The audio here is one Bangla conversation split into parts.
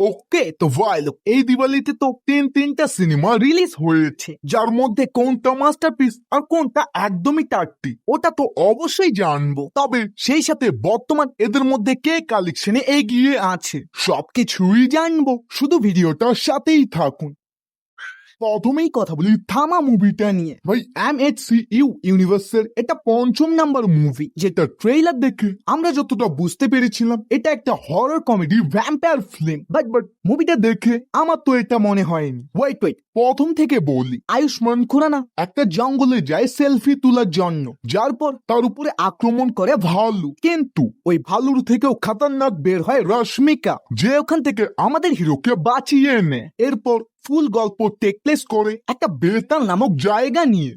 ওকে তো ভাই লোক, এই দিওয়ালিতে তো তিনটা সিনেমা রিলিজ হয়েছে, যার মধ্যে কোনটা মাস্টারপিস আর কোনটা একদমই টাট্টি ওটা তো অবশ্যই জানবো। তবে সেই সাথে বর্তমান এদের মধ্যে কে কালেকশনে এগিয়ে আছে সবকিছুই জানবো, শুধু ভিডিওটার সাথেই থাকুন। প্রথমেই কথা বলি থামা মুভিটা নিয়ে। ভাই MHCU ইউনিভার্সের এটা 5ম নাম্বার মুভি, যেটা ট্রেইলার দেখে আমরা যতটা বুঝতে পেরেছিলাম এটা একটা horror comedy vampire film. But মুভিটা দেখে আমার তো এটা মনে হয়নি। ওয়েট প্রথম থেকে বলি, আয়ুষ্মান খুরানা একটা জঙ্গলে যায় সেলফি তোলার জন্য, যার পর তার উপরে আক্রমণ করে ভালু, কিন্তু ওই ভালুর থেকেও খতরনাক বের হয় রশ্মিকা, যে ওখান থেকে আমাদের হিরোকে বাঁচিয়ে নেয়। এরপর ফুল গল্প টেক প্লেস করে একটা বেতাল নামক জায়গা নিয়ে।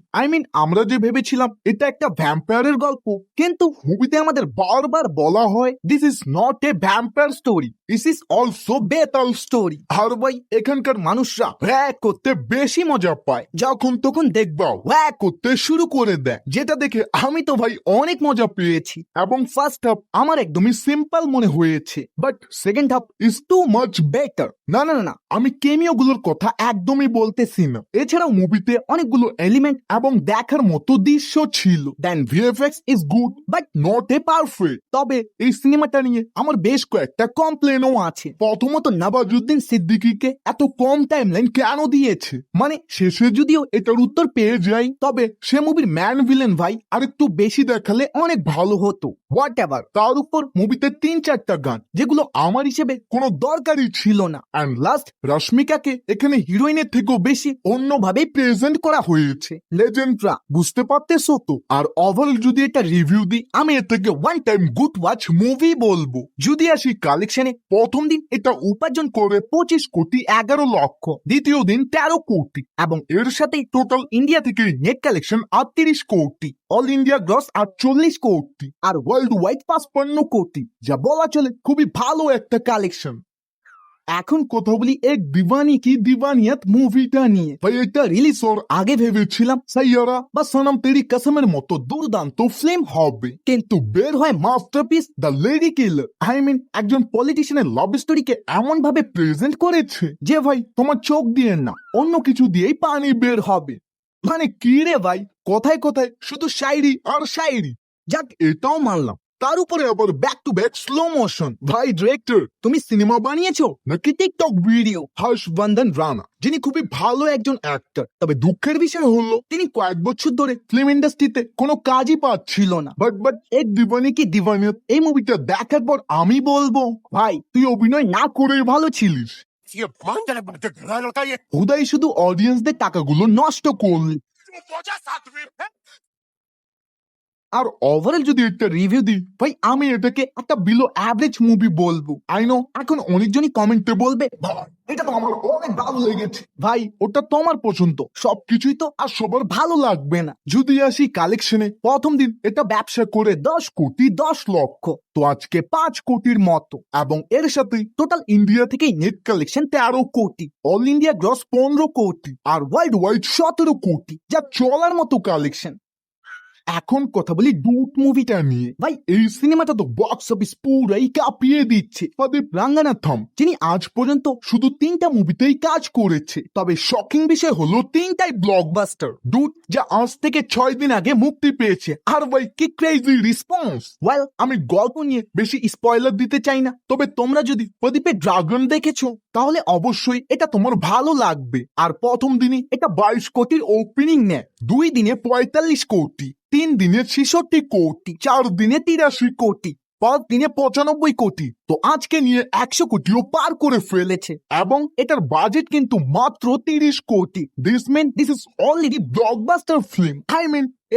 আমরা যে ভেবেছিলাম এটা একটা ভ্যাম্পায়ারের গল্প, কিন্তু মুভিতে আমাদের বারবার বলা হয় this is not a vampire story, this is also Betal story. আর ভাই এখানকার মানুষরা ওয়াক করতে বেশি মজা পায়, যখন তখন দেখবা ওয়াক করতে শুরু করে দেয়, যেটা দেখে আমি তো ভাই অনেক মজা পেয়েছি। এবং ফার্স্ট হাফ আমার একদমই সিম্পল মনে হয়েছে, but second half is too much better. না আমি কেমিও গুলোর কথা একদমই বলতেছি না, এছাড়াও মুভিতে অনেকগুলো এলিমেন্ট এবং দেখার মতো দৃশ্য ছিল। Then VFX is good but not a perfect. তবে এই সিনেমাটা নিয়ে আমার বেশ কয়েকটা কমপ্লেনও আছে। প্রথমত নওয়াজুদ্দিন সিদ্দিকীকে এত কম টাইমলাইন কেন দিয়েছে? মানে শেষে যদিও এটার উত্তর পেয়ে যাই, তবে সে মুভির ম্যান ভিলেন ভাই আর একটু বেশি দেখালে অনেক ভালো হতো। হোয়াট এভার, তার উপর মুভিতে 3-4টা গান যেগুলো আমার হিসেবে কোনো দরকারই ছিল না। অ্যান্ড লাস্ট, রশ্মিকাকে এখানে হিরোইনের থেকেও বেশি অন্যভাবে প্রেজেন্ট করা হয়েছে। লেজেন্ডরা বুঝতে পারতেছো তো? আর ওভারঅল যদি এটা রিভিউ দিই, আমি এর থেকে one time good watch movie বলবো। যদি আসি কালেকশনে, প্রথম দিন এটা উপার্জন করে 25,11,00,000, দ্বিতীয় দিন 13 কোটি, এবং এর সাথে টোটাল ইন্ডিয়া থেকে নেট কালেকশন 38 কোটি, অল ইন্ডিয়া গ্রস 48 কোটি, আর ওয়ার্ল্ড ওয়াইড 55 কোটি, যা বলা চলে খুবই ভালো একটা কালেকশন। এখন কথা বলি এক দিওয়ানি কি দিওয়ানিয়াত মুভিটা নিয়ে। ভাই এটা রিলিজ হওয়ার আগে ভেবেছিলাম সাইয়ারা বা সনম তেরি কসমের মতো দুর্দান্ত ফিল্ম হবে, কিন্তু বের হয় মাস্টারপিস দ্য লেডি কিলার। একজন পলিটিশিয়ানের লাভ স্টোরিকে এমন ভাবে প্রেজেন্ট করেছে যে ভাই তোমার চোখ দিয়ে না অন্য কিছু দিয়েই পানি বের হবে। মানে কি রে ভাই, কথায় কথায় শুধু শায়রি আর শায়রি। যাক, এটাও মানলাম, তার উপরে আবার back to back slow motion. ভাই ডিরেক্টর, তুমি সিনেমা বানিয়েছো নাকি টিকটক ভিডিও? হর্ষবর্ধন রানা, যিনি খুবই ভালো একজন অ্যাক্টর, তবে দুঃখের বিষয় হলো তিনি কয়েক বছর ধরে ফিল্ম ইন্ডাস্ট্রিতে কোনো কাজই পাচ্ছিল না। বাট এক দিওয়ানি কি দিওয়ানিয়াত এই মুভিটা দেখার পর আমি বলবো ভাই তুই অভিনয় না করেই ভালো ছিলিস। হুদাই শুধু অডিয়েন্সদের টাকাগুলো নষ্ট করলি। আর ওভারঅল যদি একটা রিভিউ দিই ভাই, আমি এটাকে একটা বিলো অ্যাভারেজ মুভি বলবো। আই নো এখন অনেকজনই কমেন্টে বলবে ভাই এটা তো আমার অনেক ভালো লেগেছে। ভাই ওটা তোমার পছন্দ, সবকিছুই তো আর সবার ভালো লাগবে না। যদি আসি কালেকশনে, প্রথম দিন এটা ব্যবসা করে 10 কোটি 10 লক্ষ, তো আজকে 5 কোটির মতো, এবং এর সাথে টোটাল ইন্ডিয়া থেকে নেট কালেকশন 13 কোটি, অল ইন্ডিয়া গ্রস 15 কোটি, আর ওয়ার্ল্ড ওয়াইড 17 কোটি, যা চলার মতো কালেকশন। এখন কথা বলি ডুট মুভিটা নিয়ে। ভাই এই সিনেমাটা তো বক্স অফিস পুরাই কাঁপিয়ে দিচ্ছে। প্রদীপ রাঙ্গানাথম, যিনি আজ পর্যন্ত শুধু 3টা মুভিতেই কাজ করেছে, তবে শকিং বিষয় হলো 3টাই ব্লকবাস্টার। ডুট যা আজ থেকে 6 দিন আগে মুক্তি পেয়েছে, আর ভাই কি ক্রেজি রেসপন্স। ওয়েল, আমি গল্প নিয়ে বেশি স্পয়লার দিতে চাই না, তবে তোমরা যদি প্রদীপের ড্রাগন দেখেছো তাহলে অবশ্যই এটা তোমার ভালো লাগবে। আর প্রথম দিনে এটা 22 কোটির ওপেনিং নেয়, 2 দিনে 45 কোটি, 3 দিনে 66 কোটি, 4 দিনে 83 কোটি, 5 দিনে 95 কোটি, তো আজকে নিয়ে 100 কোটিও পার করে ফেলেছে, এবং এটার বাজেট কিন্তু মাত্র 30 কোটি। This is already blockbuster film.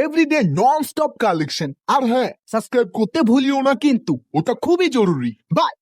Everyday non stop collection. আর হ্যাঁ, সাবস্ক্রাইব করতে ভুলিও না কিন্তু, ওটা খুবই জরুরি। বাই।